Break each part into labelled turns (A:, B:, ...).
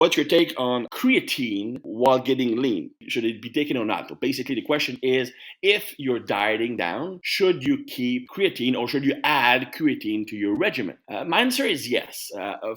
A: What's your take on creatine while getting lean? Should it be taken or not? So basically, the question is, if you're dieting down, should you keep creatine or should you add creatine to your regimen? My answer is yes.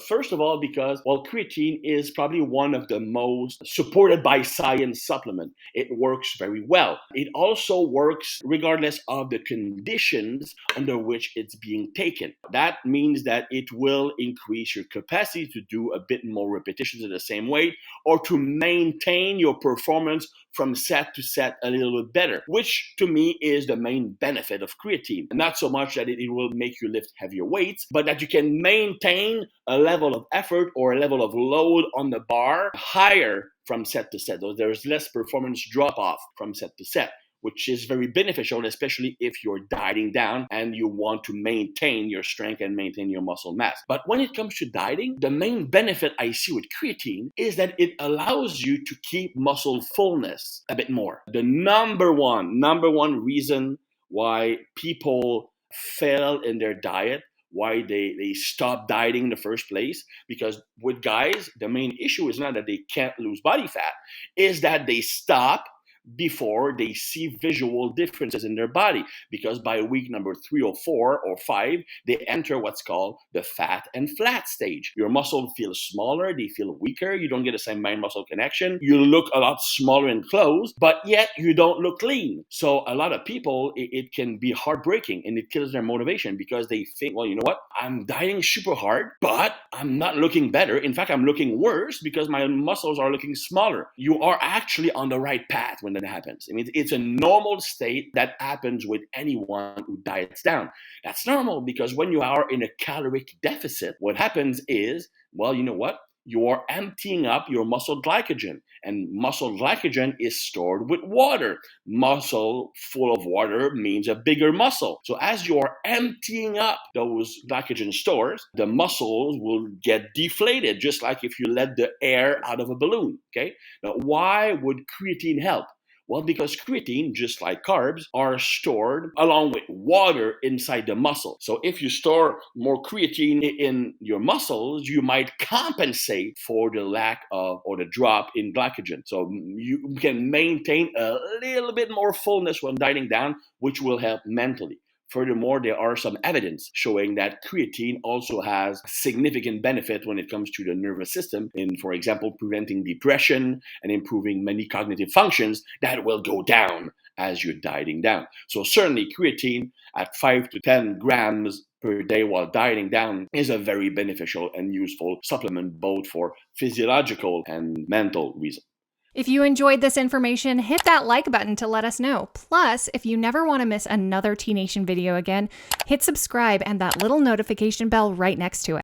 A: First of all, because, well, creatine is probably one of the most supported by science supplement. It works very well. It also works regardless of the conditions under which it's being taken. That means that it will increase your capacity to do a bit more repetitions at the same weight, or to maintain your performance from set to set a little bit better, which to me is the main benefit of creatine. Not so much that it will make you lift heavier weights, but that you can maintain a level of effort or a level of load on the bar higher from set to set. So there's less performance drop off from set to set, which is very beneficial, especially if you're dieting down and you want to maintain your strength and maintain your muscle mass. But when it comes to dieting, the main benefit I see with creatine is that it allows you to keep muscle fullness a bit more. The number one reason why people fail in their diet, why they stop dieting in the first place, because with guys, the main issue is not that they can't lose body fat, is that they stop before they see visual differences in their body, because by week number 3 or 4 or 5 they enter what's called the fat and flat stage. Your muscle feels smaller, they feel weaker, you don't get the same mind muscle connection, you look a lot smaller in clothes, but yet you don't look lean. So a lot of people, it can be heartbreaking and it kills their motivation, because they think, well, you know what, I'm dieting super hard, but I'm not looking better. In fact, I'm looking worse because my muscles are looking smaller. You are actually on the right path when that happens. I mean, it's a normal state that happens with anyone who diets down. That's normal, because when you are in a caloric deficit, what happens is, well, you know what? You are emptying up your muscle glycogen, and muscle glycogen is stored with water. Muscle full of water means a bigger muscle. So as you are emptying up those glycogen stores, the muscles will get deflated, just like if you let the air out of a balloon. Okay. Now, why would creatine help? Well, because creatine, just like carbs, are stored along with water inside the muscle. So if you store more creatine in your muscles, you might compensate for the lack of or the drop in glycogen. So you can maintain a little bit more fullness when dieting down, which will help mentally. Furthermore, there are some evidence showing that creatine also has significant benefit when it comes to the nervous system in, for example, preventing depression and improving many cognitive functions that will go down as you're dieting down. So certainly creatine at 5 to 10 grams per day while dieting down is a very beneficial and useful supplement, both for physiological and mental reasons.
B: If you enjoyed this information, hit that like button to let us know. Plus, if you never want to miss another T Nation video again, hit subscribe and that little notification bell right next to it.